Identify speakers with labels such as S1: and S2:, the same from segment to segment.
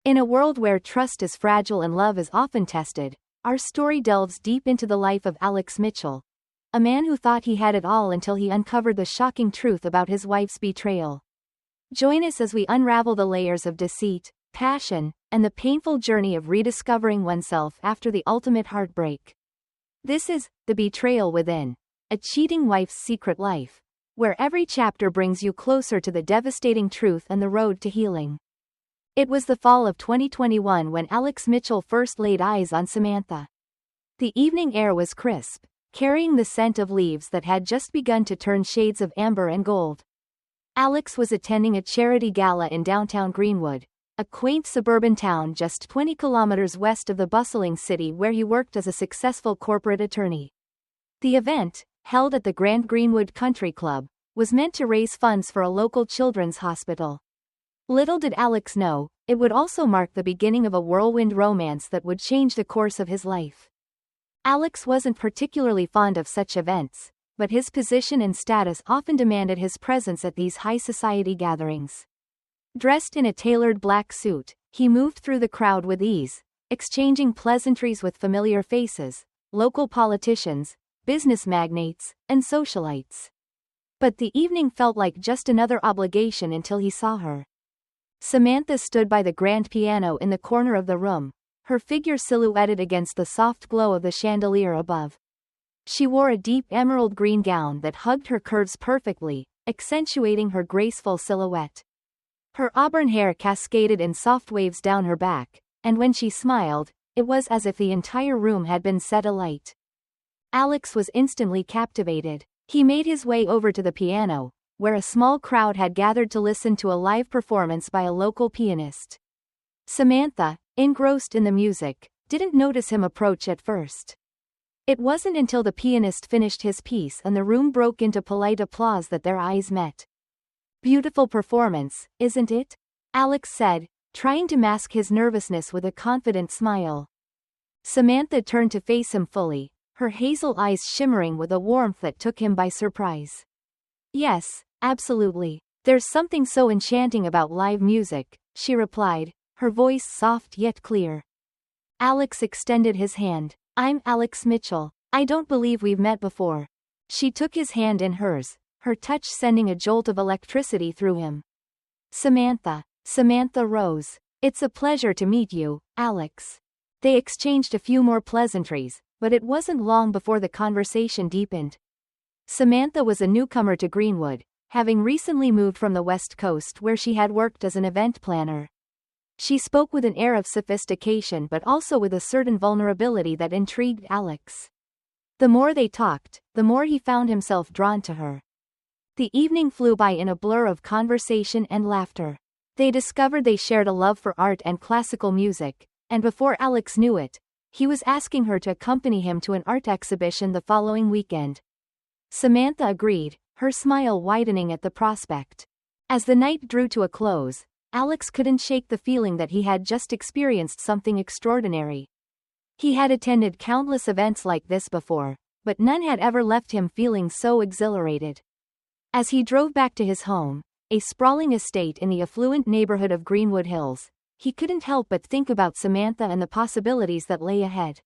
S1: In a world where trust is fragile and love is often tested, our story delves deep into the life of Alex Mitchell, a man who thought he had it all until he uncovered the shocking truth about his wife's betrayal. Join us as we unravel the layers of deceit, passion, and the painful journey of rediscovering oneself after the ultimate heartbreak. This is The Betrayal Within, a cheating wife's secret life, where every chapter brings you closer to the devastating truth and the road to healing. It was the fall of 2021 when Alex Mitchell first laid eyes on Samantha. The evening air was crisp, carrying the scent of leaves that had just begun to turn shades of amber and gold. Alex was attending a charity gala in downtown Greenwood, a quaint suburban town just 20 kilometers west of the bustling city where he worked as a successful corporate attorney. The event, held at the Grand Greenwood Country Club, was meant to raise funds for a local children's hospital. Little did Alex know, it would also mark the beginning of a whirlwind romance that would change the course of his life. Alex wasn't particularly fond of such events, but his position and status often demanded his presence at these high society gatherings. Dressed in a tailored black suit, he moved through the crowd with ease, exchanging pleasantries with familiar faces, local politicians, business magnates, and socialites. But the evening felt like just another obligation until he saw her. Samantha stood by the grand piano in the corner of the room, her figure silhouetted against the soft glow of the chandelier above. She wore a deep emerald green gown that hugged her curves perfectly, accentuating her graceful silhouette. Her auburn hair cascaded in soft waves down her back, and when she smiled, it was as if the entire room had been set alight. Alex was instantly captivated. He made his way over to the piano, where a small crowd had gathered to listen to a live performance by a local pianist. Samantha, engrossed in the music, didn't notice him approach at first. It wasn't until the pianist finished his piece and the room broke into polite applause that their eyes met. "Beautiful performance, isn't it?" Alex said, trying to mask his nervousness with a confident smile. Samantha turned to face him fully, her hazel eyes shimmering with a warmth that took him by surprise. "Yes, absolutely. There's something so enchanting about live music," she replied, her voice soft yet clear. Alex extended his hand. "I'm Alex Mitchell. I don't believe we've met before." She took his hand in hers, her touch sending a jolt of electricity through him. Samantha rose. "It's a pleasure to meet you, Alex." They exchanged a few more pleasantries, but it wasn't long before the conversation deepened. Samantha was a newcomer to Greenwood, having recently moved from the West Coast where she had worked as an event planner. She spoke with an air of sophistication but also with a certain vulnerability that intrigued Alex. The more they talked, the more he found himself drawn to her. The evening flew by in a blur of conversation and laughter. They discovered they shared a love for art and classical music, and before Alex knew it, he was asking her to accompany him to an art exhibition the following weekend. Samantha agreed, her smile widening at the prospect. As the night drew to a close, Alex couldn't shake the feeling that he had just experienced something extraordinary. He had attended countless events like this before, but none had ever left him feeling so exhilarated. As he drove back to his home, a sprawling estate in the affluent neighborhood of Greenwood Hills, he couldn't help but think about Samantha and the possibilities that lay ahead.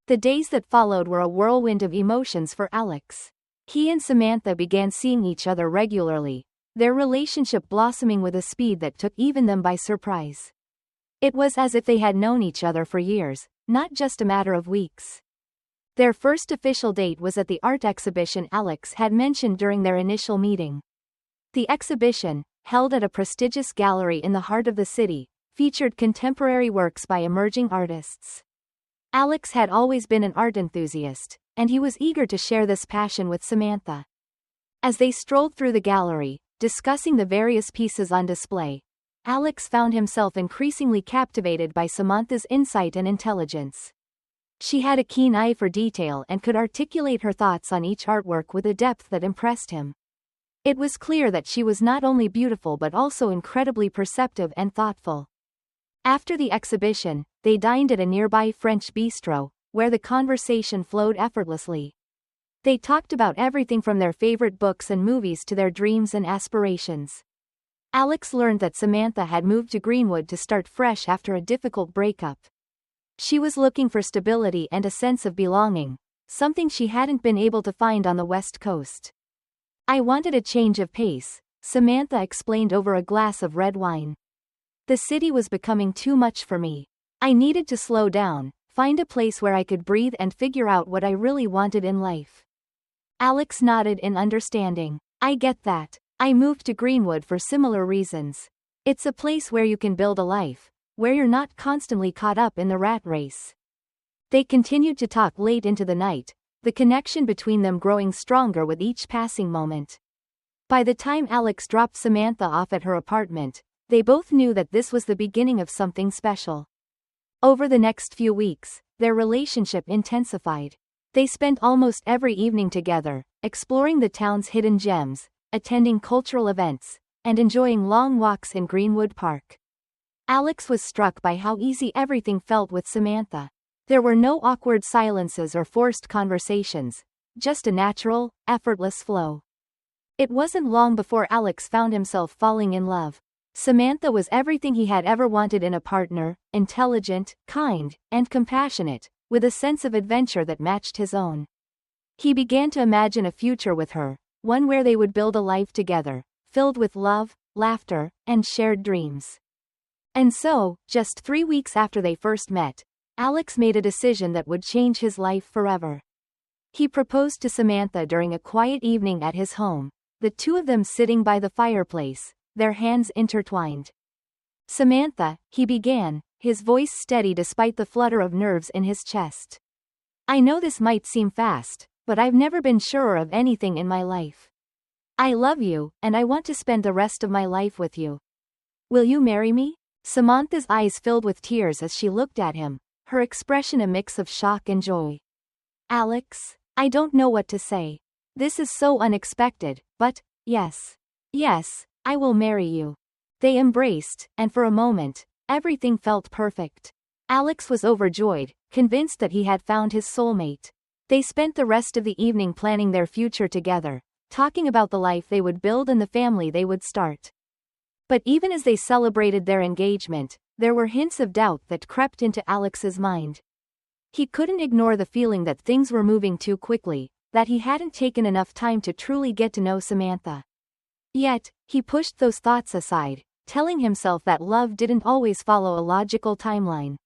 S1: The days that followed were a whirlwind of emotions for Alex. He and Samantha began seeing each other regularly, their relationship blossoming with a speed that took even them by surprise. It was as if they had known each other for years, not just a matter of weeks. Their first official date was at the art exhibition Alex had mentioned during their initial meeting. The exhibition, held at a prestigious gallery in the heart of the city, featured contemporary works by emerging artists. Alex had always been an art enthusiast, and he was eager to share this passion with Samantha. As they strolled through the gallery, discussing the various pieces on display, Alex found himself increasingly captivated by Samantha's insight and intelligence. She had a keen eye for detail and could articulate her thoughts on each artwork with a depth that impressed him. It was clear that she was not only beautiful but also incredibly perceptive and thoughtful. After the exhibition, they dined at a nearby French bistro, where the conversation flowed effortlessly. They talked about everything from their favorite books and movies to their dreams and aspirations. Alex learned that Samantha had moved to Greenwood to start fresh after a difficult breakup. She was looking for stability and a sense of belonging, something she hadn't been able to find on the West Coast. "I wanted a change of pace," Samantha explained over a glass of red wine. "The city was becoming too much for me. I needed to slow down, find a place where I could breathe and figure out what I really wanted in life." Alex nodded in understanding. "I get that. I moved to Greenwood for similar reasons. It's a place where you can build a life, where you're not constantly caught up in the rat race." They continued to talk late into the night, the connection between them growing stronger with each passing moment. By the time Alex dropped Samantha off at her apartment, they both knew that this was the beginning of something special. Over the next few weeks, their relationship intensified. They spent almost every evening together, exploring the town's hidden gems, attending cultural events, and enjoying long walks in Greenwood Park. Alex was struck by how easy everything felt with Samantha. There were no awkward silences or forced conversations, just a natural, effortless flow. It wasn't long before Alex found himself falling in love. Samantha was everything he had ever wanted in a partner: intelligent, kind, and compassionate, with a sense of adventure that matched his own. He began to imagine a future with her, one where they would build a life together, filled with love, laughter, and shared dreams. And so, just 3 weeks after they first met, Alex made a decision that would change his life forever. He proposed to Samantha during a quiet evening at his home, the two of them sitting by the fireplace, their hands intertwined. "Samantha," he began, his voice steady despite the flutter of nerves in his chest. "I know this might seem fast, but I've never been surer of anything in my life. I love you, and I want to spend the rest of my life with you. Will you marry me?" Samantha's eyes filled with tears as she looked at him, her expression a mix of shock and joy. "Alex, I don't know what to say. This is so unexpected, but, yes, I will marry you." They embraced, and for a moment, everything felt perfect. Alex was overjoyed, convinced that he had found his soulmate. They spent the rest of the evening planning their future together, talking about the life they would build and the family they would start. But even as they celebrated their engagement, there were hints of doubt that crept into Alex's mind. He couldn't ignore the feeling that things were moving too quickly, that he hadn't taken enough time to truly get to know Samantha. Yet, he pushed those thoughts aside, telling himself that love didn't always follow a logical timeline.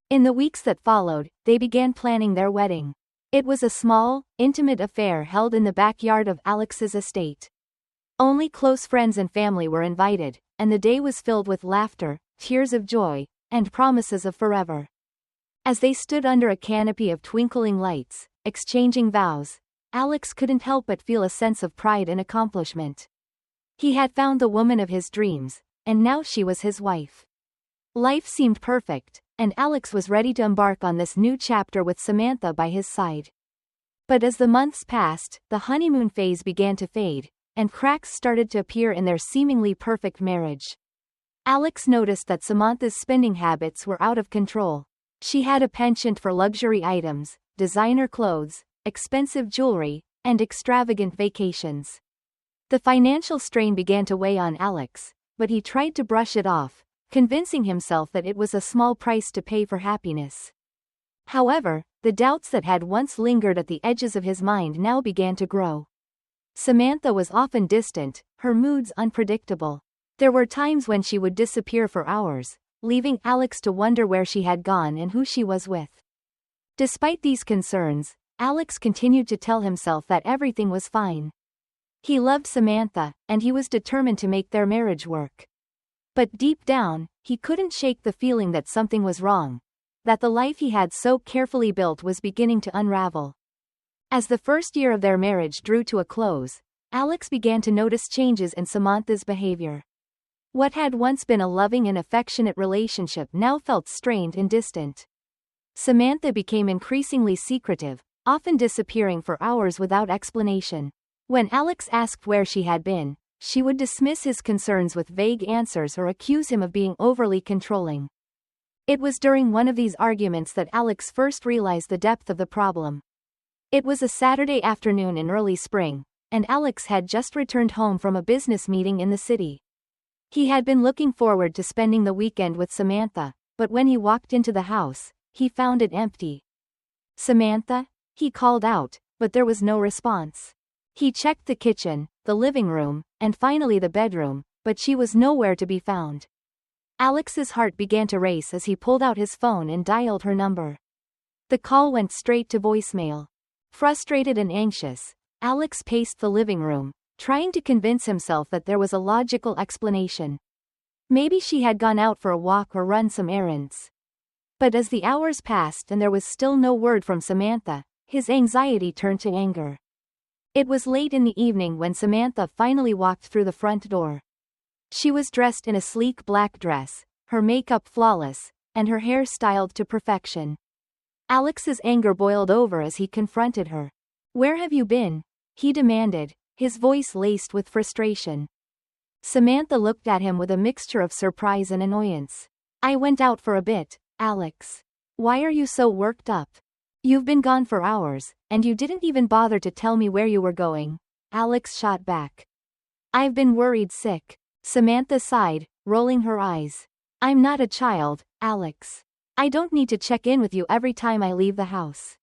S1: In the weeks that followed, they began planning their wedding. It was a small, intimate affair held in the backyard of Alex's estate. Only close friends and family were invited, and the day was filled with laughter, tears of joy, and promises of forever. As they stood under a canopy of twinkling lights, exchanging vows, Alex couldn't help but feel a sense of pride and accomplishment. He had found the woman of his dreams, and now she was his wife. Life seemed perfect, and Alex was ready to embark on this new chapter with Samantha by his side. But as the months passed, the honeymoon phase began to fade, and cracks started to appear in their seemingly perfect marriage. Alex noticed that Samantha's spending habits were out of control. She had a penchant for luxury items, designer clothes, expensive jewelry, and extravagant vacations. The financial strain began to weigh on Alex, but he tried to brush it off, convincing himself that it was a small price to pay for happiness. However, the doubts that had once lingered at the edges of his mind now began to grow. Samantha was often distant, her moods unpredictable. There were times when she would disappear for hours, leaving Alex to wonder where she had gone and who she was with. Despite these concerns, Alex continued to tell himself that everything was fine. He loved Samantha, and he was determined to make their marriage work. But deep down, he couldn't shake the feeling that something was wrong, that the life he had so carefully built was beginning to unravel. As the first year of their marriage drew to a close, Alex began to notice changes in Samantha's behavior. What had once been a loving and affectionate relationship now felt strained and distant. Samantha became increasingly secretive, often disappearing for hours without explanation. When Alex asked where she had been, she would dismiss his concerns with vague answers or accuse him of being overly controlling. It was during one of these arguments that Alex first realized the depth of the problem. It was a Saturday afternoon in early spring, and Alex had just returned home from a business meeting in the city. He had been looking forward to spending the weekend with Samantha, but when he walked into the house, he found it empty. "Samantha?" he called out, but there was no response. He checked the kitchen, the living room, and finally the bedroom, but she was nowhere to be found. Alex's heart began to race as he pulled out his phone and dialed her number. The call went straight to voicemail. Frustrated and anxious, Alex paced the living room, trying to convince himself that there was a logical explanation. Maybe she had gone out for a walk or run some errands. But as the hours passed and there was still no word from Samantha, his anxiety turned to anger. It was late in the evening when Samantha finally walked through the front door. She was dressed in a sleek black dress, her makeup flawless, and her hair styled to perfection. Alex's anger boiled over as he confronted her. "Where have you been?" he demanded, his voice laced with frustration. Samantha looked at him with a mixture of surprise and annoyance. "I went out for a bit, Alex. Why are you so worked up? You've been gone for hours, and you didn't even bother to tell me where you were going," Alex shot back. "I've been worried sick," Samantha sighed, rolling her eyes. "I'm not a child, Alex. I don't need to check in with you every time I leave the house.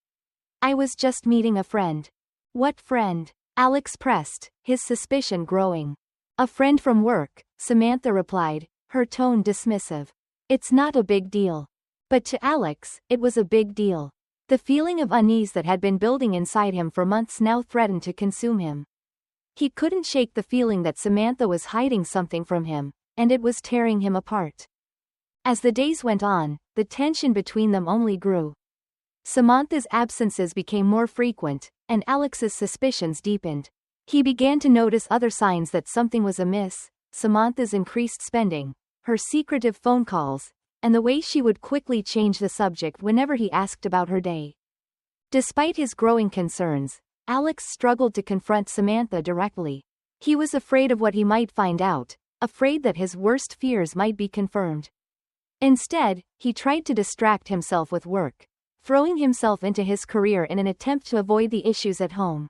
S1: I was just meeting a friend." "What friend?" Alex pressed, his suspicion growing. "A friend from work," Samantha replied, her tone dismissive. "It's not a big deal." But to Alex, it was a big deal. The feeling of unease that had been building inside him for months now threatened to consume him. He couldn't shake the feeling that Samantha was hiding something from him, and it was tearing him apart. As the days went on, the tension between them only grew. Samantha's absences became more frequent, and Alex's suspicions deepened. He began to notice other signs that something was amiss: Samantha's increased spending, her secretive phone calls, and the way she would quickly change the subject whenever he asked about her day. Despite his growing concerns, Alex struggled to confront Samantha directly. He was afraid of what he might find out, afraid that his worst fears might be confirmed. Instead, he tried to distract himself with work, throwing himself into his career in an attempt to avoid the issues at home.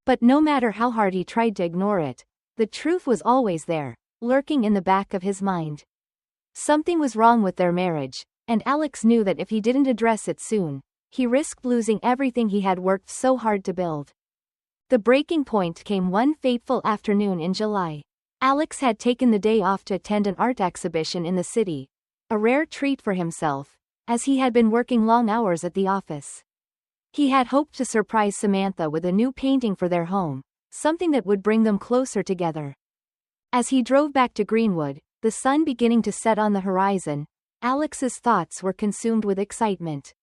S1: But no matter how hard he tried to ignore it, the truth was always there, lurking in the back of his mind. Something was wrong with their marriage, and Alex knew that if he didn't address it soon, he risked losing everything he had worked so hard to build. The breaking point came one fateful afternoon in July. Alex had taken the day off to attend an art exhibition in the city, a rare treat for himself, as he had been working long hours at the office. He had hoped to surprise Samantha with a new painting for their home, something that would bring them closer together. As he drove back to Greenwood, the sun beginning to set on the horizon, Alex's thoughts were consumed with excitement.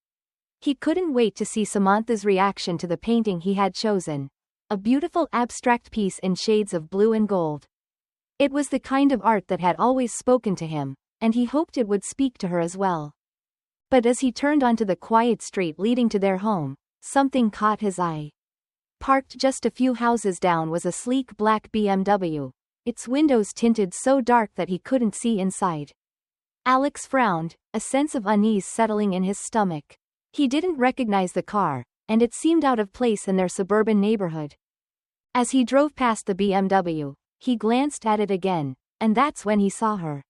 S1: He couldn't wait to see Samantha's reaction to the painting he had chosen, a beautiful abstract piece in shades of blue and gold. It was the kind of art that had always spoken to him, and he hoped it would speak to her as well. But as he turned onto the quiet street leading to their home, something caught his eye. Parked just a few houses down was a sleek black BMW, its windows tinted so dark that he couldn't see inside. Alex frowned, a sense of unease settling in his stomach. He didn't recognize the car, and it seemed out of place in their suburban neighborhood. As he drove past the BMW, he glanced at it again, and that's when he saw her.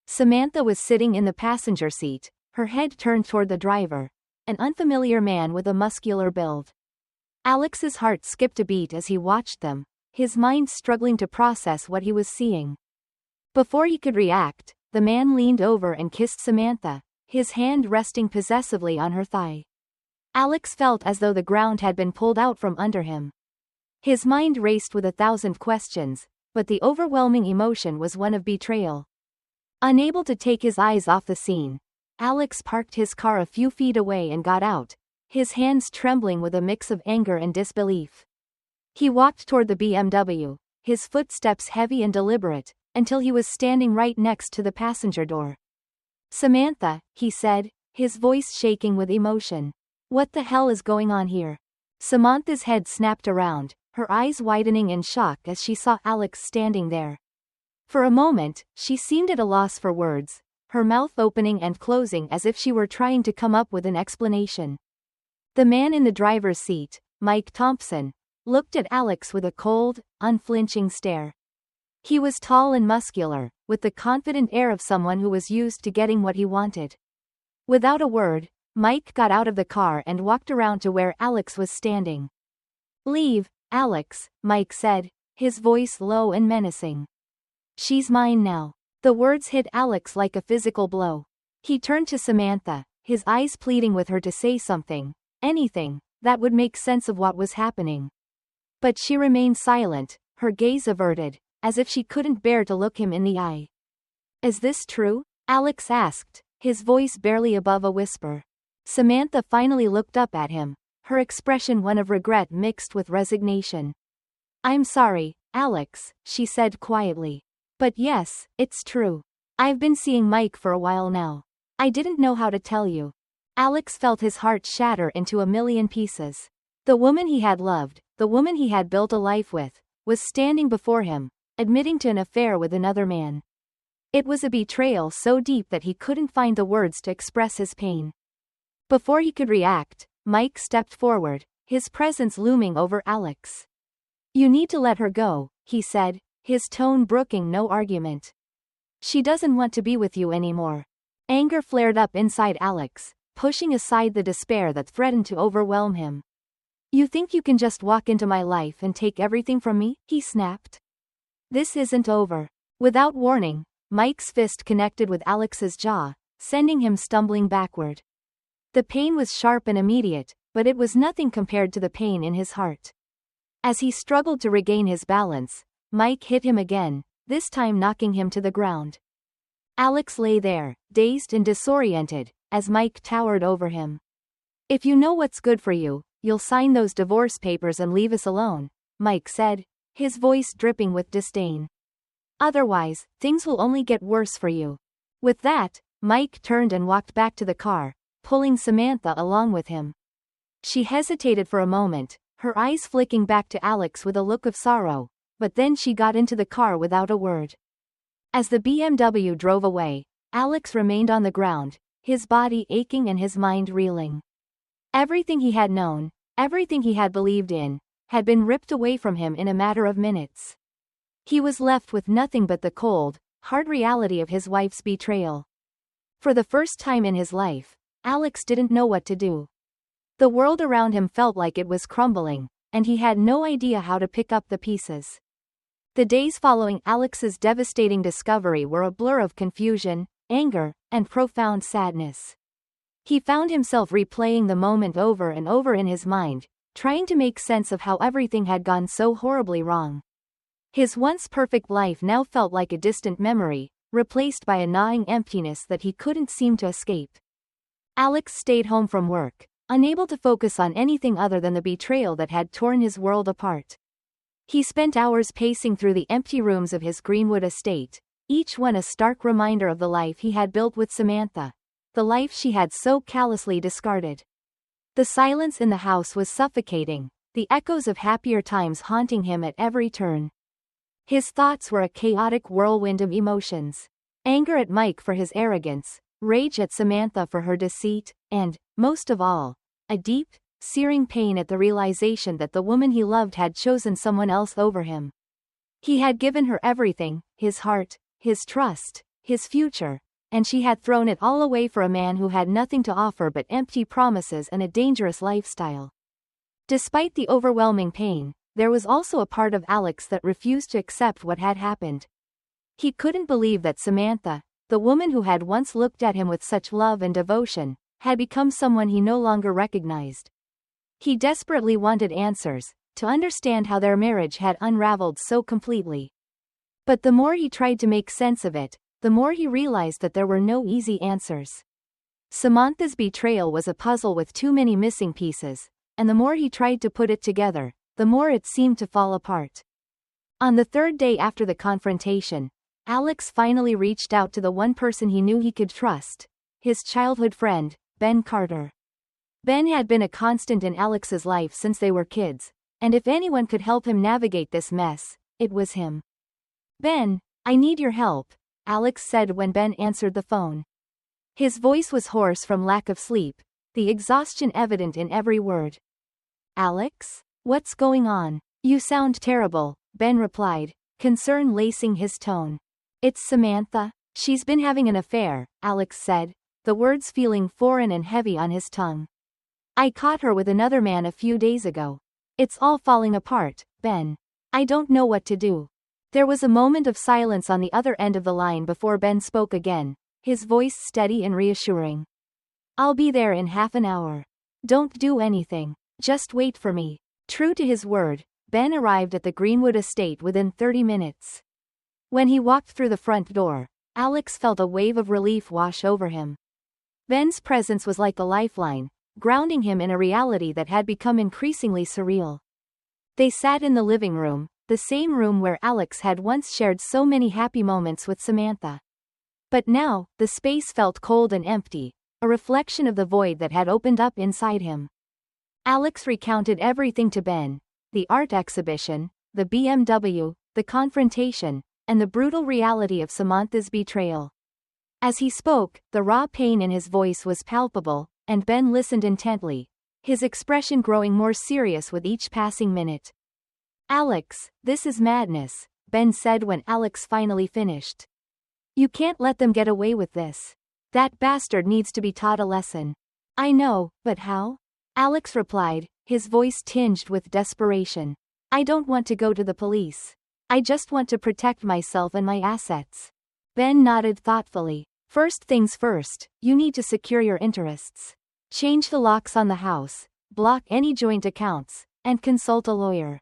S1: Samantha was sitting in the passenger seat, her head turned toward the driver, an unfamiliar man with a muscular build. Alex's heart skipped a beat as he watched them, his mind struggling to process what he was seeing. Before he could react, the man leaned over and kissed Samantha, his hand resting possessively on her thigh. Alex felt as though the ground had been pulled out from under him. His mind raced with 1,000 questions, but the overwhelming emotion was one of betrayal. Unable to take his eyes off the scene, Alex parked his car a few feet away and got out, his hands trembling with a mix of anger and disbelief. He walked toward the BMW, his footsteps heavy and deliberate, until he was standing right next to the passenger door. "Samantha," he said, his voice shaking with emotion. "What the hell is going on here?" Samantha's head snapped around, her eyes widening in shock as she saw Alex standing there. For a moment, she seemed at a loss for words, her mouth opening and closing as if she were trying to come up with an explanation. The man in the driver's seat, Mike Thompson, looked at Alex with a cold, unflinching stare. He was tall and muscular, with the confident air of someone who was used to getting what he wanted. Without a word, Mike got out of the car and walked around to where Alex was standing. "Leave, Alex," Mike said, his voice low and menacing. "She's mine now." The words hit Alex like a physical blow. He turned to Samantha, his eyes pleading with her to say something, anything, that would make sense of what was happening. But she remained silent, her gaze averted, as if she couldn't bear to look him in the eye. "Is this true?" Alex asked, his voice barely above a whisper. Samantha finally looked up at him, her expression one of regret mixed with resignation. "I'm sorry, Alex," she said quietly. "But yes, it's true. I've been seeing Mike for a while now. I didn't know how to tell you." Alex felt his heart shatter into a million pieces. The woman he had loved, the woman he had built a life with, was standing before him, admitting to an affair with another man. It was a betrayal so deep that he couldn't find the words to express his pain. Before he could react, Mike stepped forward, his presence looming over Alex. "You need to let her go," he said, his tone brooking no argument. "She doesn't want to be with you anymore." Anger flared up inside Alex, pushing aside the despair that threatened to overwhelm him. "You think you can just walk into my life and take everything from me?" he snapped. "This isn't over." Without warning, Mike's fist connected with Alex's jaw, sending him stumbling backward. The pain was sharp and immediate, but it was nothing compared to the pain in his heart. As he struggled to regain his balance, Mike hit him again, this time knocking him to the ground. Alex lay there, dazed and disoriented, as Mike towered over him. "If you know what's good for you, you'll sign those divorce papers and leave us alone," Mike said, his voice dripping with disdain. "Otherwise, things will only get worse for you." With that, Mike turned and walked back to the car, pulling Samantha along with him. She hesitated for a moment, her eyes flicking back to Alex with a look of sorrow, but then she got into the car without a word. As the BMW drove away, Alex remained on the ground, his body aching and his mind reeling. Everything he had known, everything he had believed in, had been ripped away from him in a matter of minutes. He was left with nothing but the cold, hard reality of his wife's betrayal. For the first time in his life, Alex didn't know what to do. The world around him felt like it was crumbling, and he had no idea how to pick up the pieces. The days following Alex's devastating discovery were a blur of confusion, anger, and profound sadness. He found himself replaying the moment over and over in his mind, trying to make sense of how everything had gone so horribly wrong. His once perfect life now felt like a distant memory, replaced by a gnawing emptiness that he couldn't seem to escape. Alex stayed home from work, unable to focus on anything other than the betrayal that had torn his world apart. He spent hours pacing through the empty rooms of his Greenwood estate, each one a stark reminder of the life he had built with Samantha, the life she had so callously discarded. The silence in the house was suffocating, the echoes of happier times haunting him at every turn. His thoughts were a chaotic whirlwind of emotions. Anger at Mike for his arrogance, rage at Samantha for her deceit, and, most of all, a deep, searing pain at the realization that the woman he loved had chosen someone else over him. He had given her everything, his heart, his trust, his future, and she had thrown it all away for a man who had nothing to offer but empty promises and a dangerous lifestyle. Despite the overwhelming pain, there was also a part of Alex that refused to accept what had happened. He couldn't believe that Samantha, the woman who had once looked at him with such love and devotion, had become someone he no longer recognized. He desperately wanted answers, to understand how their marriage had unraveled so completely. But the more he tried to make sense of it, the more he realized that there were no easy answers. Samantha's betrayal was a puzzle with too many missing pieces, and the more he tried to put it together, the more it seemed to fall apart. On the third day after the confrontation, Alex finally reached out to the one person he knew he could trust, his childhood friend, Ben Carter. Ben had been a constant in Alex's life since they were kids, and if anyone could help him navigate this mess, it was him. "Ben, I need your help," Alex said when Ben answered the phone. His voice was hoarse from lack of sleep, the exhaustion evident in every word. "Alex? What's going on? You sound terrible," Ben replied, concern lacing his tone. It's Samantha. She's been having an affair, Alex said, the words feeling foreign and heavy on his tongue. I caught her with another man a few days ago. It's all falling apart, Ben. I don't know what to do. There was a moment of silence on the other end of the line before Ben spoke again, his voice steady and reassuring. I'll be there in half an hour. Don't do anything. Just wait for me. True to his word, Ben arrived at the Greenwood estate within 30 minutes. When he walked through the front door, Alex felt a wave of relief wash over him. Ben's presence was like a lifeline, grounding him in a reality that had become increasingly surreal. They sat in the living room, the same room where Alex had once shared so many happy moments with Samantha. But now, the space felt cold and empty, a reflection of the void that had opened up inside him. Alex recounted everything to Ben: the art exhibition, the BMW, the confrontation, and the brutal reality of Samantha's betrayal. As he spoke, the raw pain in his voice was palpable, and Ben listened intently, his expression growing more serious with each passing minute. Alex, this is madness, Ben said when Alex finally finished. You can't let them get away with this. That bastard needs to be taught a lesson. I know, but how? Alex replied, his voice tinged with desperation. I don't want to go to the police. I just want to protect myself and my assets. Ben nodded thoughtfully. First things first, you need to secure your interests. Change the locks on the house, block any joint accounts, and consult a lawyer.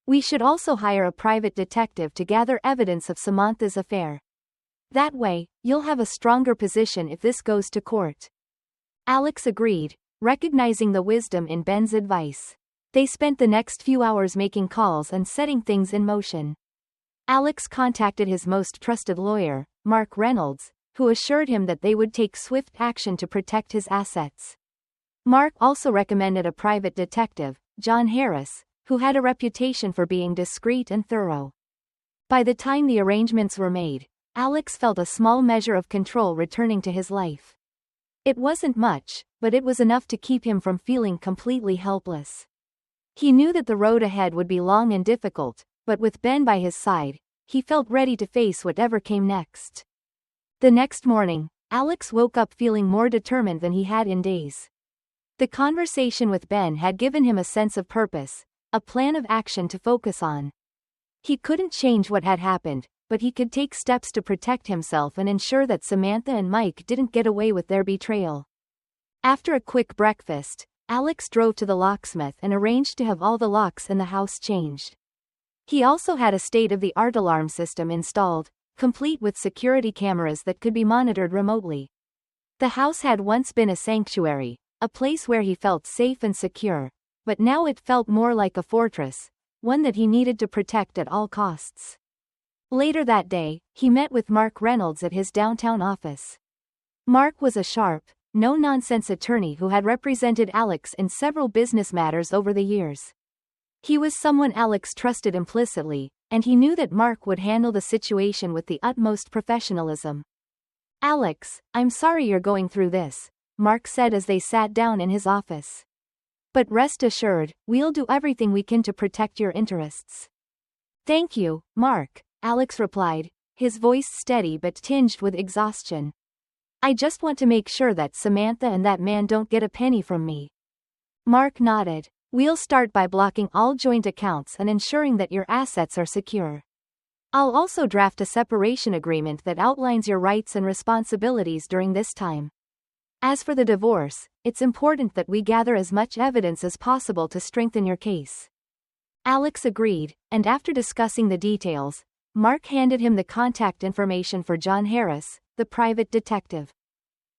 S1: We should also hire a private detective to gather evidence of Samantha's affair. That way, you'll have a stronger position if this goes to court. Alex agreed, recognizing the wisdom in Ben's advice. They spent the next few hours making calls and setting things in motion. Alex contacted his most trusted lawyer, Mark Reynolds, who assured him that they would take swift action to protect his assets. Mark also recommended a private detective, John Harris, who had a reputation for being discreet and thorough. By the time the arrangements were made, Alex felt a small measure of control returning to his life. It wasn't much, but it was enough to keep him from feeling completely helpless. He knew that the road ahead would be long and difficult, but with Ben by his side, he felt ready to face whatever came next. The next morning, Alex woke up feeling more determined than he had in days. The conversation with Ben had given him a sense of purpose, a plan of action to focus on. He couldn't change what had happened, but he could take steps to protect himself and ensure that Samantha and Mike didn't get away with their betrayal. After a quick breakfast, Alex drove to the locksmith and arranged to have all the locks in the house changed. He also had a state-of-the-art alarm system installed, complete with security cameras that could be monitored remotely. The house had once been a sanctuary, a place where he felt safe and secure, but now it felt more like a fortress, one that he needed to protect at all costs. Later that day, he met with Mark Reynolds at his downtown office. Mark was a sharp, no-nonsense attorney who had represented Alex in several business matters over the years. He was someone Alex trusted implicitly, and he knew that Mark would handle the situation with the utmost professionalism. Alex, I'm sorry you're going through this, Mark said as they sat down in his office. But rest assured, we'll do everything we can to protect your interests. Thank you, Mark, Alex replied, his voice steady but tinged with exhaustion. I just want to make sure that Samantha and that man don't get a penny from me. Mark nodded. We'll start by blocking all joint accounts and ensuring that your assets are secure. I'll also draft a separation agreement that outlines your rights and responsibilities during this time. As for the divorce, it's important that we gather as much evidence as possible to strengthen your case. Alex agreed, and after discussing the details, Mark handed him the contact information for John Harris, the private detective.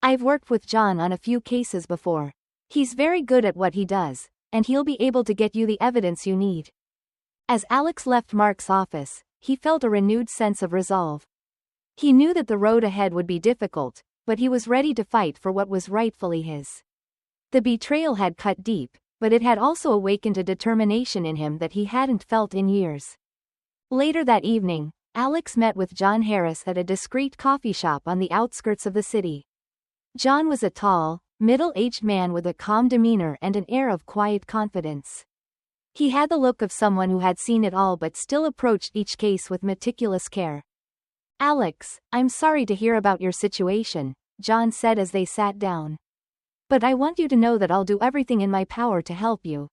S1: I've worked with John on a few cases before. He's very good at what he does, and he'll be able to get you the evidence you need. As Alex left Mark's office, he felt a renewed sense of resolve. He knew that the road ahead would be difficult, but he was ready to fight for what was rightfully his. The betrayal had cut deep, but it had also awakened a determination in him that he hadn't felt in years. Later that evening, Alex met with John Harris at a discreet coffee shop on the outskirts of the city. John was a tall, middle-aged man with a calm demeanor and an air of quiet confidence. He had the look of someone who had seen it all but still approached each case with meticulous care. Alex, I'm sorry to hear about your situation, John said as they sat down. But I want you to know that I'll do everything in my power to help you.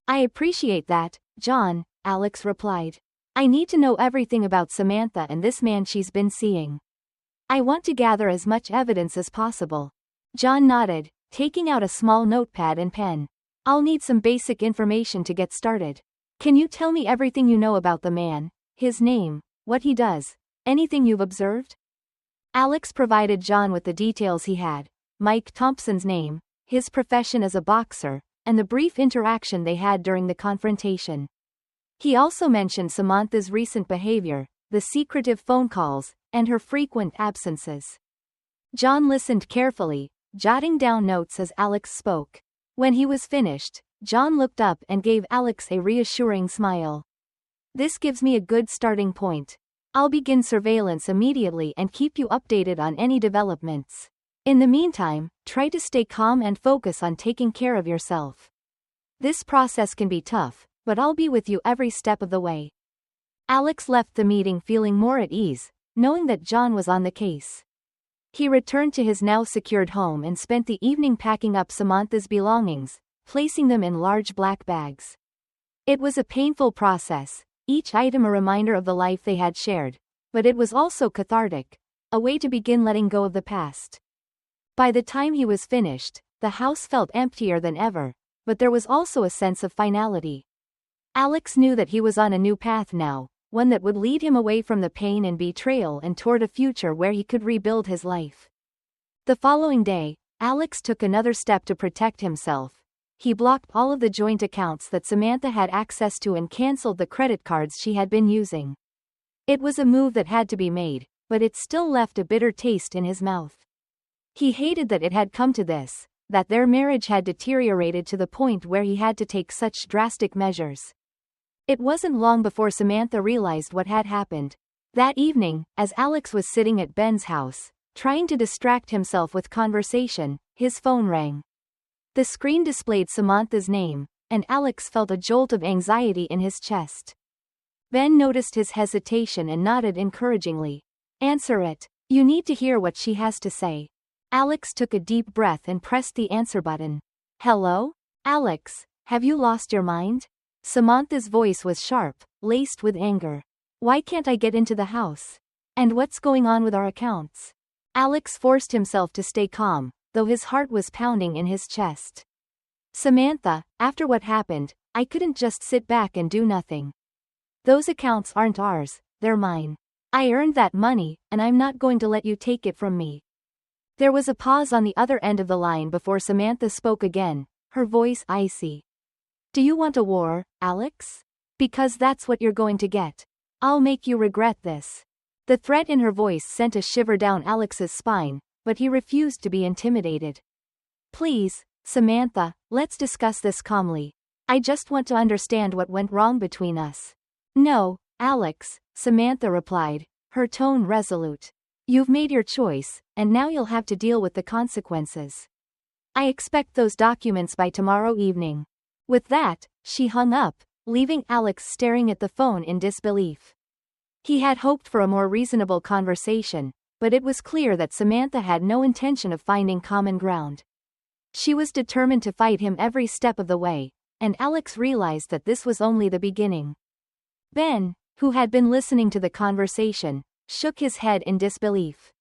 S1: I appreciate that, John, Alex replied. I need to know everything about Samantha and this man she's been seeing. I want to gather as much evidence as possible. John nodded, taking out a small notepad and pen. I'll need some basic information to get started. Can you tell me everything you know about the man, his name, what he does, anything you've observed? Alex provided John with the details he had, Mike Thompson's name, his profession as a boxer, and the brief interaction they had during the confrontation. He also mentioned Samantha's recent behavior, the secretive phone calls, and her frequent absences. John listened carefully, jotting down notes as Alex spoke. When he was finished, John looked up and gave Alex a reassuring smile. This gives me a good starting point. I'll begin surveillance immediately and keep you updated on any developments. In the meantime, try to stay calm and focus on taking care of yourself. This process can be tough, but I'll be with you every step of the way. Alex left the meeting feeling more at ease, knowing that John was on the case. He returned to his now secured home and spent the evening packing up Samantha's belongings, placing them in large black bags. It was a painful process, each item a reminder of the life they had shared, but it was also cathartic, a way to begin letting go of the past. By the time he was finished, the house felt emptier than ever, but there was also a sense of finality. Alex knew that he was on a new path now, one that would lead him away from the pain and betrayal and toward a future where he could rebuild his life. The following day, Alex took another step to protect himself. He blocked all of the joint accounts that Samantha had access to and canceled the credit cards she had been using. It was a move that had to be made, but it still left a bitter taste in his mouth. He hated that it had come to this, that their marriage had deteriorated to the point where he had to take such drastic measures. It wasn't long before Samantha realized what had happened. That evening, as Alex was sitting at Ben's house, trying to distract himself with conversation, his phone rang. The screen displayed Samantha's name, and Alex felt a jolt of anxiety in his chest. Ben noticed his hesitation and nodded encouragingly. Answer it. You need to hear what she has to say. Alex took a deep breath and pressed the answer button. Hello? Alex, have you lost your mind? Samantha's voice was sharp, laced with anger. Why can't I get into the house? And what's going on with our accounts? Alex forced himself to stay calm, though his heart was pounding in his chest. Samantha, after what happened, I couldn't just sit back and do nothing. Those accounts aren't ours, they're mine. I earned that money, and I'm not going to let you take it from me. There was a pause on the other end of the line before Samantha spoke again, her voice icy. Do you want a war, Alex? Because that's what you're going to get. I'll make you regret this. The threat in her voice sent a shiver down Alex's spine, but he refused to be intimidated. Please, Samantha, let's discuss this calmly. I just want to understand what went wrong between us. No, Alex, Samantha replied, her tone resolute. You've made your choice, and now you'll have to deal with the consequences. I expect those documents by tomorrow evening. With that, she hung up, leaving Alex staring at the phone in disbelief. He had hoped for a more reasonable conversation, but it was clear that Samantha had no intention of finding common ground. She was determined to fight him every step of the way, and Alex realized that this was only the beginning. Ben, who had been listening to the conversation, shook his head in disbelief.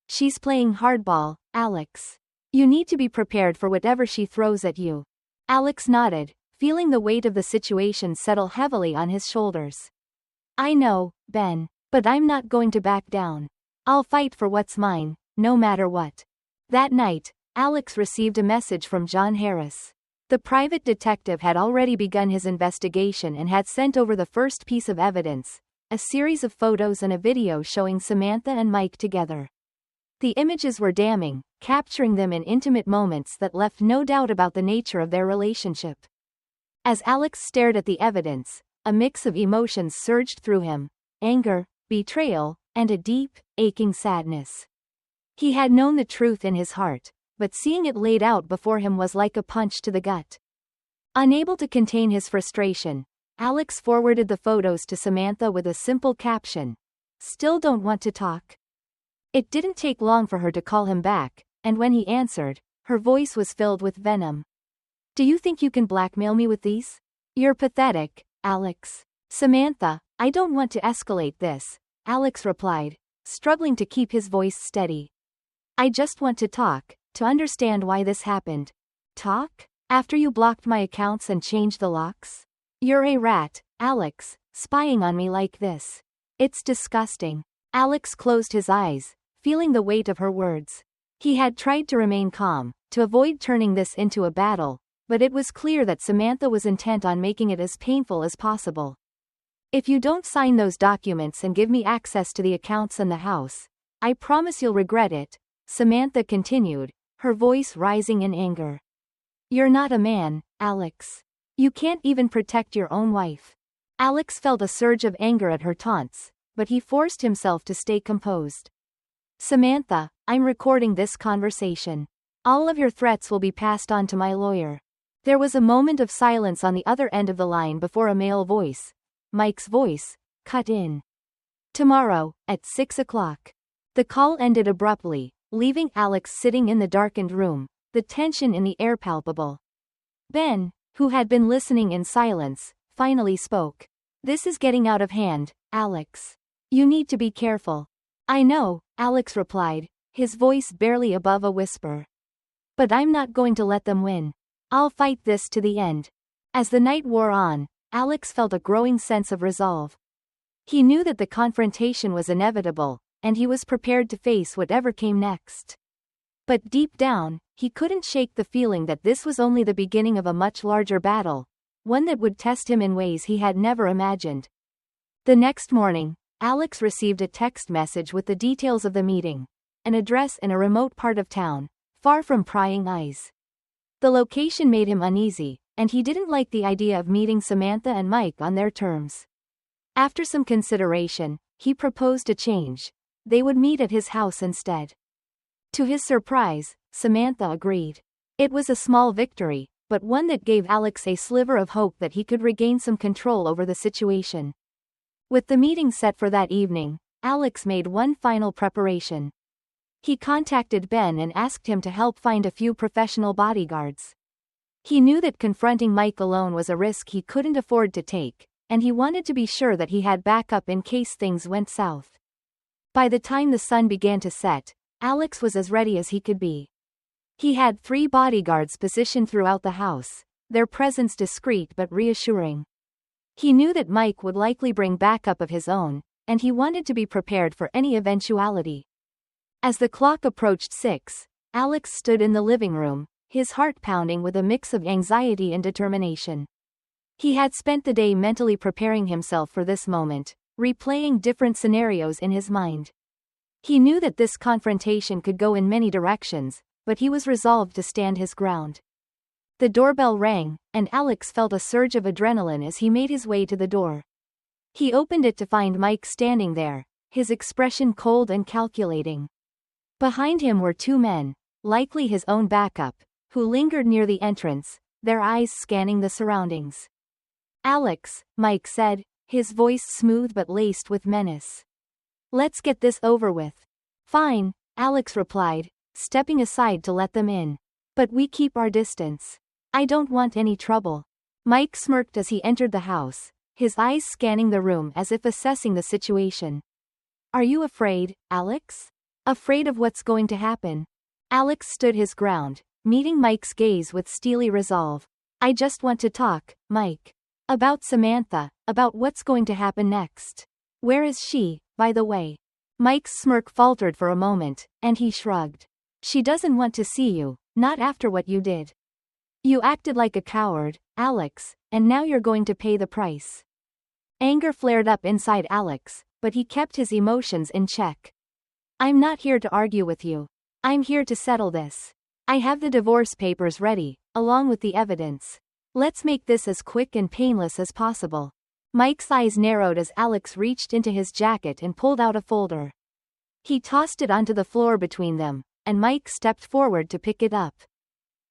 S1: She's playing hardball, Alex. You need to be prepared for whatever she throws at you. Alex nodded, feeling the weight of the situation settle heavily on his shoulders. I know, Ben, but I'm not going to back down. I'll fight for what's mine, no matter what. That night, Alex received a message from John Harris. The private detective had already begun his investigation and had sent over the first piece of evidence, a series of photos and a video showing Samantha and Mike together. The images were damning, capturing them in intimate moments that left no doubt about the nature of their relationship. As Alex stared at the evidence, a mix of emotions surged through him: anger, betrayal, and a deep, aching sadness. He had known the truth in his heart, but seeing it laid out before him was like a punch to the gut. Unable to contain his frustration, Alex forwarded the photos to Samantha with a simple caption. Still don't want to talk? It didn't take long for her to call him back, and when he answered, her voice was filled with venom. Do you think you can blackmail me with these? You're pathetic, Alex. Samantha, I don't want to escalate this, Alex replied, struggling to keep his voice steady. I just want to talk, to understand why this happened. Talk? After you blocked my accounts and changed the locks? You're a rat, Alex, spying on me like this. It's disgusting. Alex closed his eyes, feeling the weight of her words. He had tried to remain calm, to avoid turning this into a battle, but it was clear that Samantha was intent on making it as painful as possible. If you don't sign those documents and give me access to the accounts and the house, I promise you'll regret it, Samantha continued, her voice rising in anger. You're not a man, Alex. You can't even protect your own wife. Alex felt a surge of anger at her taunts, but he forced himself to stay composed. Samantha, I'm recording this conversation. All of your threats will be passed on to my lawyer. There was a moment of silence on the other end of the line before a male voice, Mike's voice, cut in. Tomorrow, at 6 o'clock. The call ended abruptly, leaving Alex sitting in the darkened room, the tension in the air palpable. Ben, who had been listening in silence, finally spoke. This is getting out of hand, Alex. You need to be careful. I know, Alex replied, his voice barely above a whisper. But I'm not going to let them win. I'll fight this to the end. As the night wore on, Alex felt a growing sense of resolve. He knew that the confrontation was inevitable, and he was prepared to face whatever came next. But deep down, he couldn't shake the feeling that this was only the beginning of a much larger battle, one that would test him in ways he had never imagined. The next morning, Alex received a text message with the details of the meeting, an address in a remote part of town, far from prying eyes. The location made him uneasy, and he didn't like the idea of meeting Samantha and Mike on their terms. After some consideration, he proposed a change. They would meet at his house instead. To his surprise, Samantha agreed. It was a small victory, but one that gave Alex a sliver of hope that he could regain some control over the situation. With the meeting set for that evening, Alex made one final preparation. He contacted Ben and asked him to help find a few professional bodyguards. He knew that confronting Mike alone was a risk he couldn't afford to take, and he wanted to be sure that he had backup in case things went south. By the time the sun began to set, Alex was as ready as he could be. He had 3 bodyguards positioned throughout the house, their presence discreet but reassuring. He knew that Mike would likely bring backup of his own, and he wanted to be prepared for any eventuality. As the clock approached 6, Alex stood in the living room, his heart pounding with a mix of anxiety and determination. He had spent the day mentally preparing himself for this moment, replaying different scenarios in his mind. He knew that this confrontation could go in many directions, but he was resolved to stand his ground. The doorbell rang, and Alex felt a surge of adrenaline as he made his way to the door. He opened it to find Mike standing there, his expression cold and calculating. Behind him were 2 men, likely his own backup, who lingered near the entrance, their eyes scanning the surroundings. Alex, Mike said, his voice smooth but laced with menace. Let's get this over with. Fine, Alex replied, stepping aside to let them in. But we keep our distance. I don't want any trouble. Mike smirked as he entered the house, his eyes scanning the room as if assessing the situation. Are you afraid, Alex? Afraid of what's going to happen? Alex stood his ground, meeting Mike's gaze with steely resolve. I just want to talk, Mike. About Samantha, about what's going to happen next. Where is she, by the way? Mike's smirk faltered for a moment, and he shrugged. She doesn't want to see you, not after what you did. You acted like a coward, Alex, and now you're going to pay the price. Anger flared up inside Alex, but he kept his emotions in check. I'm not here to argue with you. I'm here to settle this. I have the divorce papers ready, along with the evidence. Let's make this as quick and painless as possible. Mike's eyes narrowed as Alex reached into his jacket and pulled out a folder. He tossed it onto the floor between them, and Mike stepped forward to pick it up.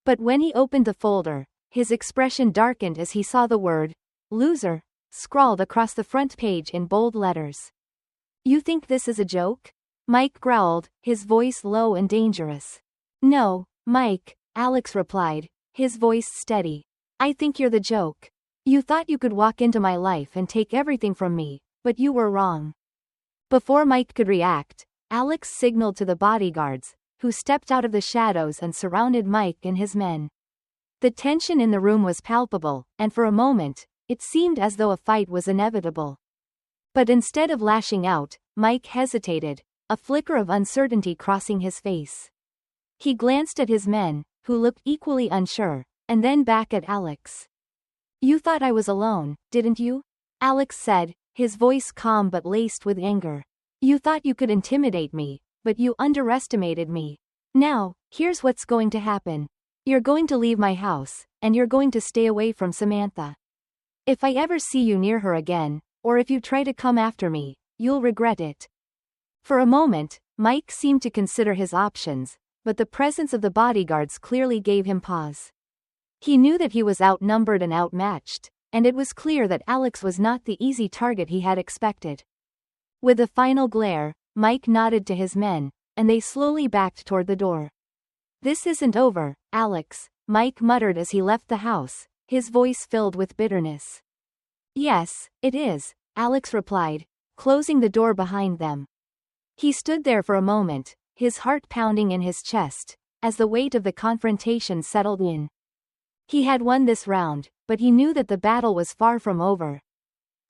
S1: But when he opened the folder, his expression darkened as he saw the word, loser, scrawled across the front page in bold letters. You think this is a joke? Mike growled, his voice low and dangerous. No, Mike, Alex replied, his voice steady. I think you're the joke. You thought you could walk into my life and take everything from me, but you were wrong. Before Mike could react, Alex signaled to the bodyguards, who stepped out of the shadows and surrounded Mike and his men. The tension in the room was palpable, and for a moment, it seemed as though a fight was inevitable. But instead of lashing out, Mike hesitated, a flicker of uncertainty crossing his face. He glanced at his men, who looked equally unsure, and then back at Alex. You thought I was alone, didn't you? Alex said, his voice calm but laced with anger. You thought you could intimidate me, but you underestimated me. Now, here's what's going to happen. You're going to leave my house, and you're going to stay away from Samantha. If I ever see you near her again, or if you try to come after me, you'll regret it. For a moment, Mike seemed to consider his options, but the presence of the bodyguards clearly gave him pause. He knew that he was outnumbered and outmatched, and it was clear that Alex was not the easy target he had expected. With a final glare, Mike nodded to his men, and they slowly backed toward the door. This isn't over, Alex, Mike muttered as he left the house, his voice filled with bitterness. Yes, it is, Alex replied, closing the door behind them. He stood there for a moment, his heart pounding in his chest, as the weight of the confrontation settled in. He had won this round, but he knew that the battle was far from over.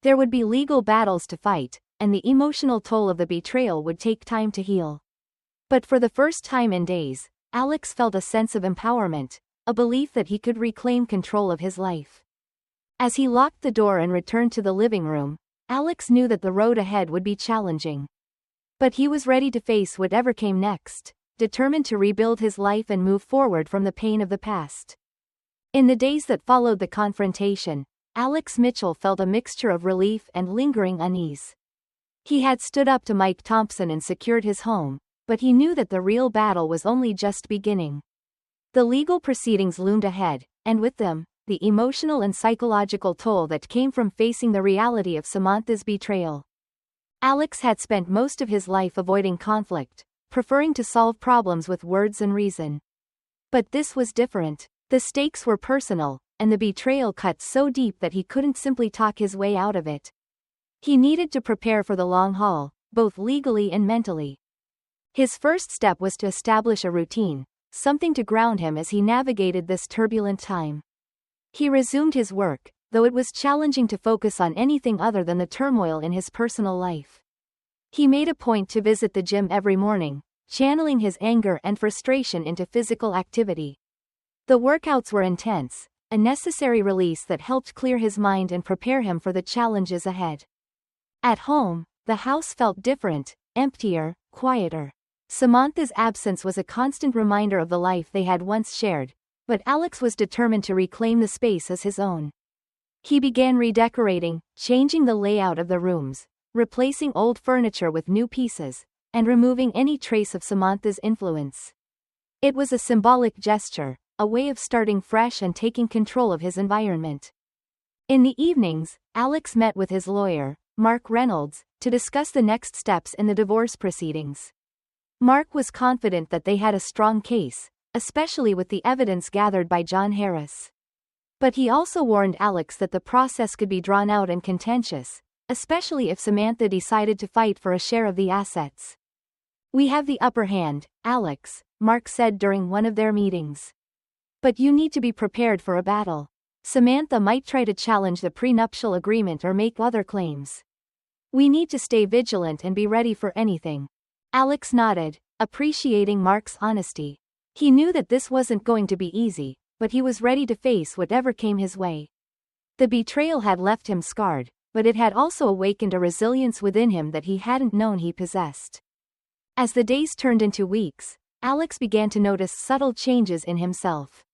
S1: There would be legal battles to fight, and the emotional toll of the betrayal would take time to heal. But for the first time in days, Alex felt a sense of empowerment, a belief that he could reclaim control of his life. As he locked the door and returned to the living room, Alex knew that the road ahead would be challenging. But he was ready to face whatever came next, determined to rebuild his life and move forward from the pain of the past. In the days that followed the confrontation, Alex Mitchell felt a mixture of relief and lingering unease. He had stood up to Mike Thompson and secured his home, but he knew that the real battle was only just beginning. The legal proceedings loomed ahead, and with them, the emotional and psychological toll that came from facing the reality of Samantha's betrayal. Alex had spent most of his life avoiding conflict, preferring to solve problems with words and reason. But this was different. The stakes were personal, and the betrayal cut so deep that he couldn't simply talk his way out of it. He needed to prepare for the long haul, both legally and mentally. His first step was to establish a routine, something to ground him as he navigated this turbulent time. He resumed his work, though it was challenging to focus on anything other than the turmoil in his personal life. He made a point to visit the gym every morning, channeling his anger and frustration into physical activity. The workouts were intense, a necessary release that helped clear his mind and prepare him for the challenges ahead. At home, the house felt different, emptier, quieter. Samantha's absence was a constant reminder of the life they had once shared, but Alex was determined to reclaim the space as his own. He began redecorating, changing the layout of the rooms, replacing old furniture with new pieces, and removing any trace of Samantha's influence. It was a symbolic gesture, a way of starting fresh and taking control of his environment. In the evenings, Alex met with his lawyer, Mark Reynolds, to discuss the next steps in the divorce proceedings. Mark was confident that they had a strong case, especially with the evidence gathered by John Harris. But he also warned Alex that the process could be drawn out and contentious, especially if Samantha decided to fight for a share of the assets. "We have the upper hand, Alex," Mark said during one of their meetings. "But you need to be prepared for a battle. Samantha might try to challenge the prenuptial agreement or make other claims. We need to stay vigilant and be ready for anything." Alex nodded, appreciating Mark's honesty. He knew that this wasn't going to be easy, but he was ready to face whatever came his way. The betrayal had left him scarred, but it had also awakened a resilience within him that he hadn't known he possessed. As the days turned into weeks, Alex began to notice subtle changes in himself.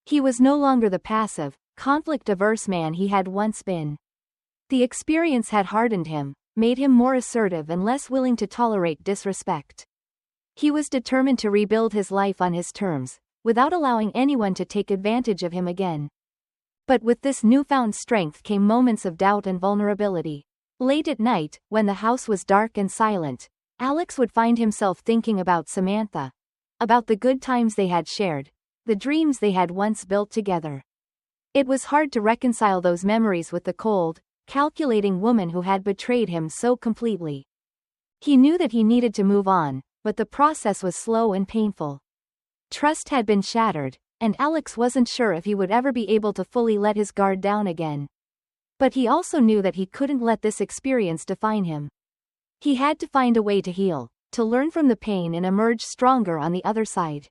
S1: He was no longer the passive, conflict-averse man he had once been. The experience had hardened him, made him more assertive and less willing to tolerate disrespect. He was determined to rebuild his life on his terms, without allowing anyone to take advantage of him again. But with this newfound strength came moments of doubt and vulnerability. Late at night, when the house was dark and silent, Alex would find himself thinking about Samantha. About the good times they had shared, the dreams they had once built together. It was hard to reconcile those memories with the cold, calculating woman who had betrayed him so completely. He knew that he needed to move on, but the process was slow and painful. Trust had been shattered, and Alex wasn't sure if he would ever be able to fully let his guard down again. But he also knew that he couldn't let this experience define him. He had to find a way to heal, to learn from the pain and emerge stronger on the other side.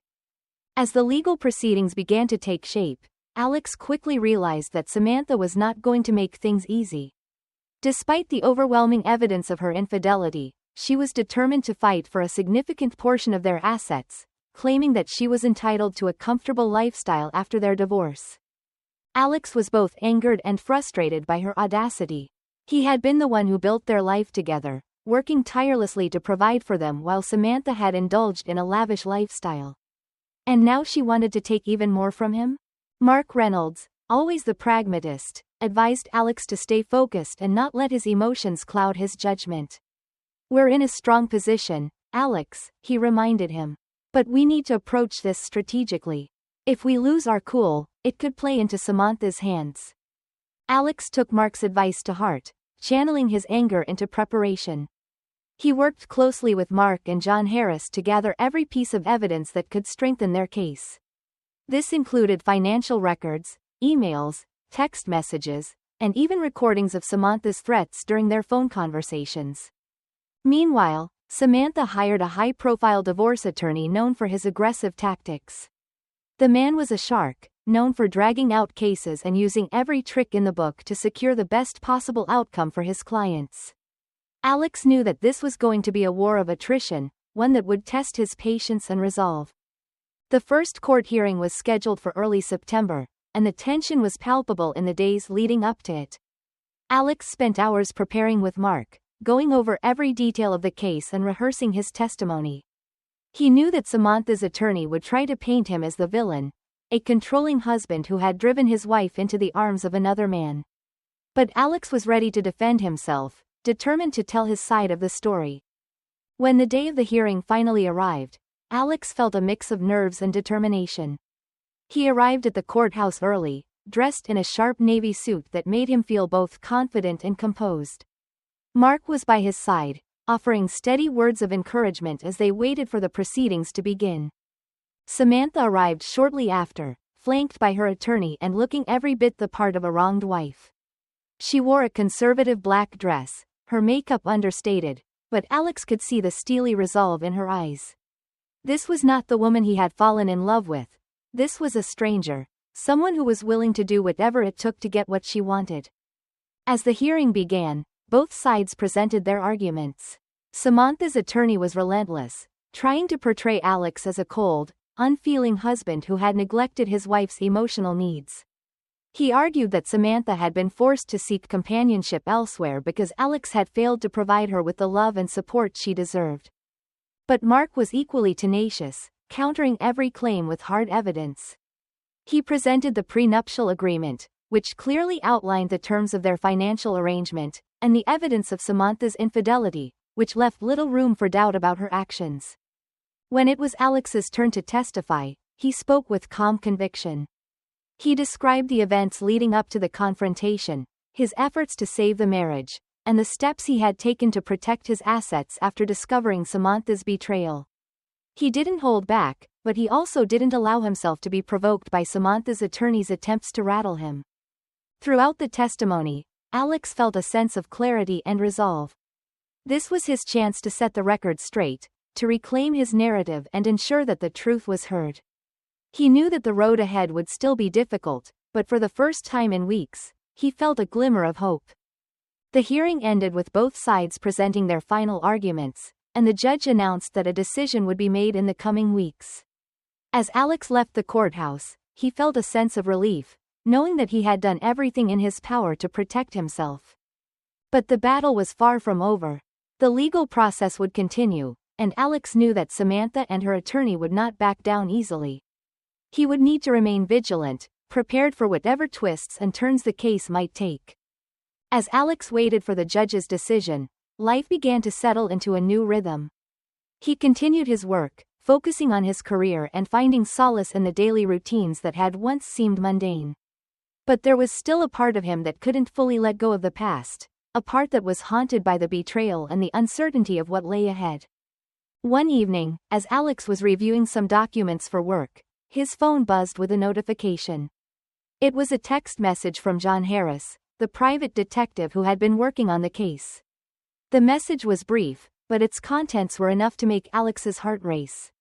S1: As the legal proceedings began to take shape, Alex quickly realized that Samantha was not going to make things easy. Despite the overwhelming evidence of her infidelity, she was determined to fight for a significant portion of their assets, claiming that she was entitled to a comfortable lifestyle after their divorce. Alex was both angered and frustrated by her audacity. He had been the one who built their life together, working tirelessly to provide for them while Samantha had indulged in a lavish lifestyle. And now she wanted to take even more from him? Mark Reynolds, always the pragmatist, advised Alex to stay focused and not let his emotions cloud his judgment. "We're in a strong position, Alex," he reminded him. "But we need to approach this strategically. If we lose our cool, it could play into Samantha's hands." Alex took Mark's advice to heart, channeling his anger into preparation. He worked closely with Mark and John Harris to gather every piece of evidence that could strengthen their case. This included financial records, emails, text messages, and even recordings of Samantha's threats during their phone conversations. Meanwhile, Samantha hired a high-profile divorce attorney known for his aggressive tactics. The man was a shark, known for dragging out cases and using every trick in the book to secure the best possible outcome for his clients. Alex knew that this was going to be a war of attrition, one that would test his patience and resolve. The first court hearing was scheduled for early September, and the tension was palpable in the days leading up to it. Alex spent hours preparing with Mark, going over every detail of the case and rehearsing his testimony. He knew that Samantha's attorney would try to paint him as the villain, a controlling husband who had driven his wife into the arms of another man. But Alex was ready to defend himself, determined to tell his side of the story. When the day of the hearing finally arrived, Alex felt a mix of nerves and determination. He arrived at the courthouse early, dressed in a sharp navy suit that made him feel both confident and composed. Mark was by his side, offering steady words of encouragement as they waited for the proceedings to begin. Samantha arrived shortly after, flanked by her attorney and looking every bit the part of a wronged wife. She wore a conservative black dress, her makeup understated, but Alex could see the steely resolve in her eyes. This was not the woman he had fallen in love with. This was a stranger, someone who was willing to do whatever it took to get what she wanted. As the hearing began, both sides presented their arguments. Samantha's attorney was relentless, trying to portray Alex as a cold, unfeeling husband who had neglected his wife's emotional needs. He argued that Samantha had been forced to seek companionship elsewhere because Alex had failed to provide her with the love and support she deserved. But Mark was equally tenacious, countering every claim with hard evidence. He presented the prenuptial agreement, which clearly outlined the terms of their financial arrangement, and the evidence of Samantha's infidelity, which left little room for doubt about her actions. When it was Alex's turn to testify, he spoke with calm conviction. He described the events leading up to the confrontation, his efforts to save the marriage, and the steps he had taken to protect his assets after discovering Samantha's betrayal. He didn't hold back, but he also didn't allow himself to be provoked by Samantha's attorney's attempts to rattle him. Throughout the testimony, Alex felt a sense of clarity and resolve. This was his chance to set the record straight, to reclaim his narrative and ensure that the truth was heard. He knew that the road ahead would still be difficult, but for the first time in weeks, he felt a glimmer of hope. The hearing ended with both sides presenting their final arguments, and the judge announced that a decision would be made in the coming weeks. As Alex left the courthouse, he felt a sense of relief, knowing that he had done everything in his power to protect himself. But the battle was far from over. The legal process would continue, and Alex knew that Samantha and her attorney would not back down easily. He would need to remain vigilant, prepared for whatever twists and turns the case might take. As Alex waited for the judge's decision, life began to settle into a new rhythm. He continued his work, focusing on his career and finding solace in the daily routines that had once seemed mundane. But there was still a part of him that couldn't fully let go of the past, a part that was haunted by the betrayal and the uncertainty of what lay ahead. One evening, as Alex was reviewing some documents for work, his phone buzzed with a notification. It was a text message from John Harris, the private detective who had been working on the case. The message was brief, but its contents were enough to make Alex's heart race.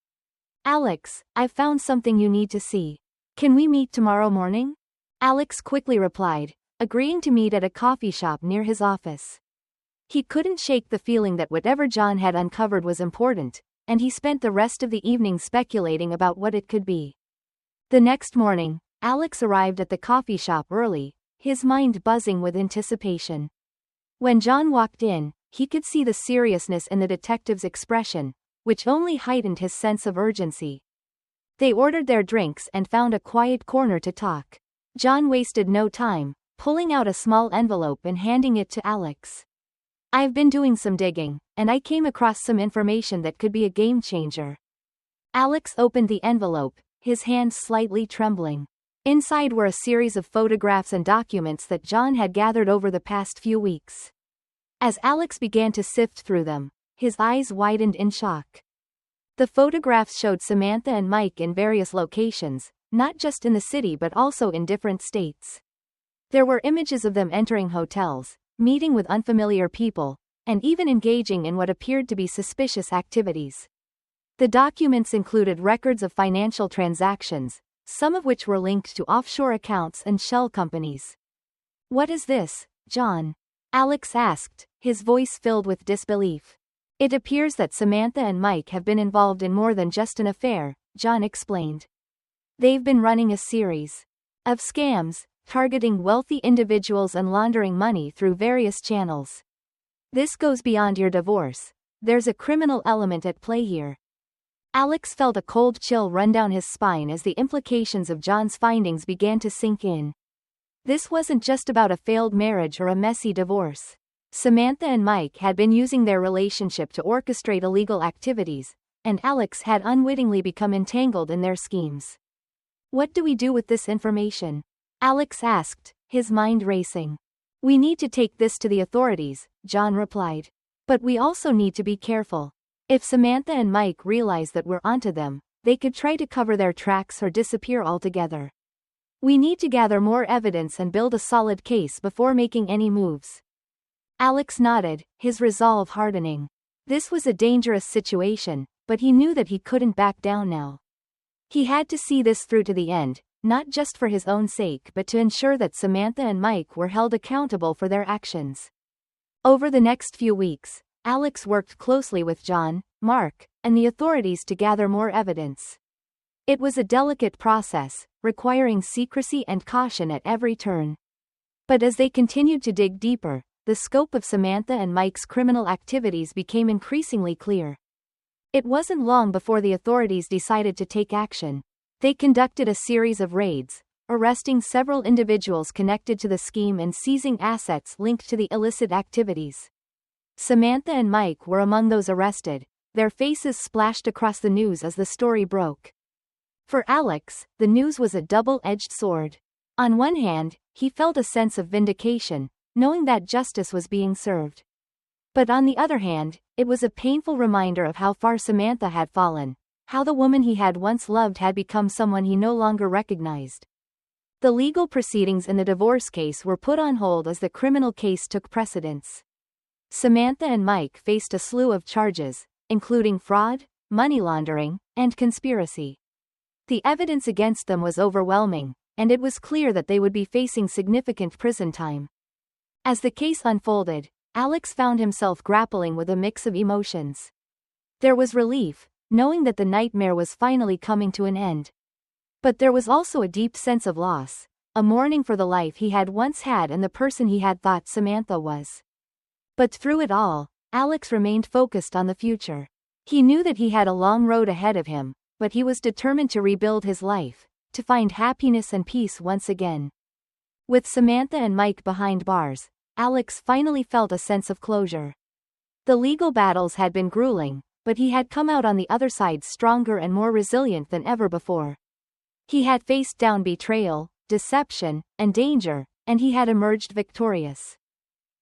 S1: "Alex, I've found something you need to see. Can we meet tomorrow morning?" Alex quickly replied, agreeing to meet at a coffee shop near his office. He couldn't shake the feeling that whatever John had uncovered was important, and he spent the rest of the evening speculating about what it could be. The next morning, Alex arrived at the coffee shop early, his mind buzzing with anticipation. When John walked in, he could see the seriousness in the detective's expression, which only heightened his sense of urgency. They ordered their drinks and found a quiet corner to talk. John wasted no time, pulling out a small envelope and handing it to Alex. "I've been doing some digging, and I came across some information that could be a game changer." Alex opened the envelope, his hands slightly trembling. Inside were a series of photographs and documents that John had gathered over the past few weeks. As Alex began to sift through them, his eyes widened in shock. The photographs showed Samantha and Mike in various locations, not just in the city but also in different states. There were images of them entering hotels, meeting with unfamiliar people, and even engaging in what appeared to be suspicious activities. The documents included records of financial transactions, some of which were linked to offshore accounts and shell companies. "What is this, John?" Alex asked, his voice filled with disbelief. "It appears that Samantha and Mike have been involved in more than just an affair," John explained. "They've been running a series of scams, targeting wealthy individuals and laundering money through various channels. This goes beyond your divorce. There's a criminal element at play here." Alex felt a cold chill run down his spine as the implications of John's findings began to sink in. This wasn't just about a failed marriage or a messy divorce. Samantha and Mike had been using their relationship to orchestrate illegal activities, and Alex had unwittingly become entangled in their schemes. "What do we do with this information?" Alex asked, his mind racing. "We need to take this to the authorities," John replied. "But we also need to be careful. If Samantha and Mike realize that we're onto them, they could try to cover their tracks or disappear altogether. We need to gather more evidence and build a solid case before making any moves." Alex nodded, his resolve hardening. This was a dangerous situation, but he knew that he couldn't back down now. He had to see this through to the end, not just for his own sake but to ensure that Samantha and Mike were held accountable for their actions. Over the next few weeks, Alex worked closely with John, Mark, and the authorities to gather more evidence. It was a delicate process, requiring secrecy and caution at every turn. But as they continued to dig deeper, the scope of Samantha and Mike's criminal activities became increasingly clear. It wasn't long before the authorities decided to take action. They conducted a series of raids, arresting several individuals connected to the scheme and seizing assets linked to the illicit activities. Samantha and Mike were among those arrested, their faces splashed across the news as the story broke. For Alex, the news was a double-edged sword. On one hand, he felt a sense of vindication, knowing that justice was being served. But on the other hand, it was a painful reminder of how far Samantha had fallen, how the woman he had once loved had become someone he no longer recognized. The legal proceedings in the divorce case were put on hold as the criminal case took precedence. Samantha and Mike faced a slew of charges, including fraud, money laundering, and conspiracy. The evidence against them was overwhelming, and it was clear that they would be facing significant prison time. As the case unfolded, Alex found himself grappling with a mix of emotions. There was relief, knowing that the nightmare was finally coming to an end. But there was also a deep sense of loss, a mourning for the life he had once had and the person he had thought Samantha was. But through it all, Alex remained focused on the future. He knew that he had a long road ahead of him, but he was determined to rebuild his life, to find happiness and peace once again. With Samantha and Mike behind bars, Alex finally felt a sense of closure. The legal battles had been grueling, but he had come out on the other side stronger and more resilient than ever before. He had faced down betrayal, deception, and danger, and he had emerged victorious.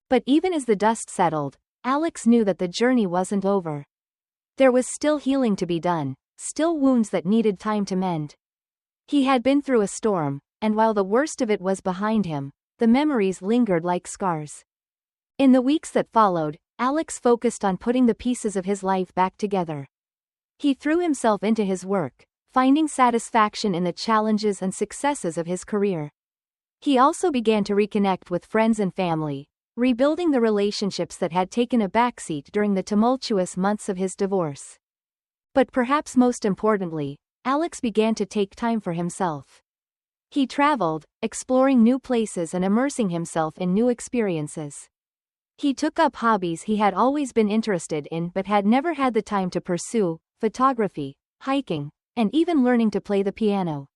S1: But even as the dust settled, Alex knew that the journey wasn't over. There was still healing to be done, still wounds that needed time to mend. He had been through a storm, and while the worst of it was behind him, the memories lingered like scars. In the weeks that followed, Alex focused on putting the pieces of his life back together. He threw himself into his work, finding satisfaction in the challenges and successes of his career. He also began to reconnect with friends and family, rebuilding the relationships that had taken a backseat during the tumultuous months of his divorce. But perhaps most importantly, Alex began to take time for himself. He traveled, exploring new places and immersing himself in new experiences. He took up hobbies he had always been interested in but had never had the time to pursue: photography, hiking, and even learning to play the piano.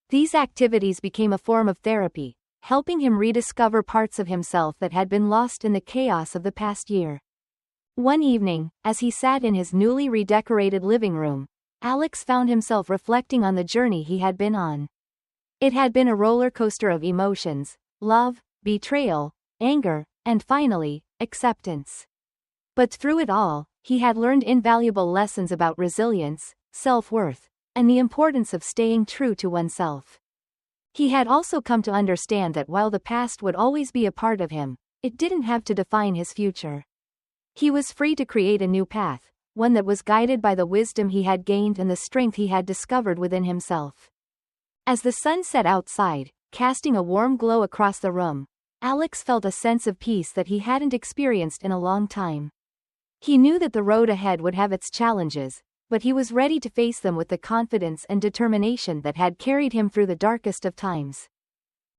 S1: These activities became a form of therapy, helping him rediscover parts of himself that had been lost in the chaos of the past year. One evening, as he sat in his newly redecorated living room, Alex found himself reflecting on the journey he had been on. It had been a roller coaster of emotions: love, betrayal, anger, and finally, acceptance. But through it all, he had learned invaluable lessons about resilience, self-worth, and the importance of staying true to oneself. He had also come to understand that while the past would always be a part of him, it didn't have to define his future. He was free to create a new path, one that was guided by the wisdom he had gained and the strength he had discovered within himself. As the sun set outside, casting a warm glow across the room, Alex felt a sense of peace that he hadn't experienced in a long time. He knew that the road ahead would have its challenges, but he was ready to face them with the confidence and determination that had carried him through the darkest of times.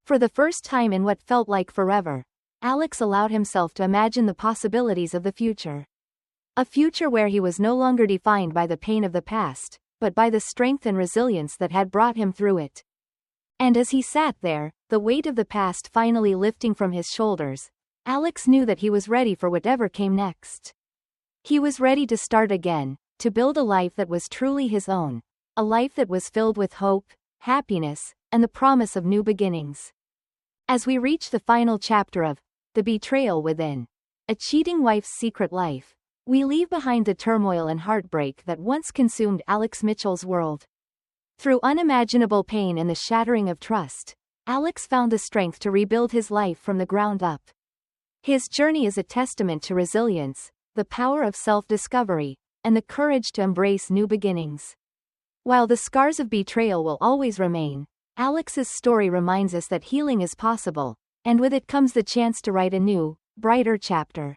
S1: For the first time in what felt like forever, Alex allowed himself to imagine the possibilities of the future. A future where he was no longer defined by the pain of the past, but by the strength and resilience that had brought him through it. And as he sat there, the weight of the past finally lifting from his shoulders, Alex knew that he was ready for whatever came next. He was ready to start again, to build a life that was truly his own, a life that was filled with hope, happiness, and the promise of new beginnings. As we reach the final chapter of The Betrayal Within, A Cheating Wife's Secret Life, we leave behind the turmoil and heartbreak that once consumed Alex Mitchell's world. Through unimaginable pain and the shattering of trust, Alex found the strength to rebuild his life from the ground up. His journey is a testament to resilience, the power of self-discovery, and the courage to embrace new beginnings. While the scars of betrayal will always remain, Alex's story reminds us that healing is possible, and with it comes the chance to write a new, brighter chapter.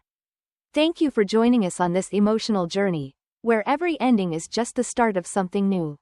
S1: Thank you for joining us on this emotional journey, where every ending is just the start of something new.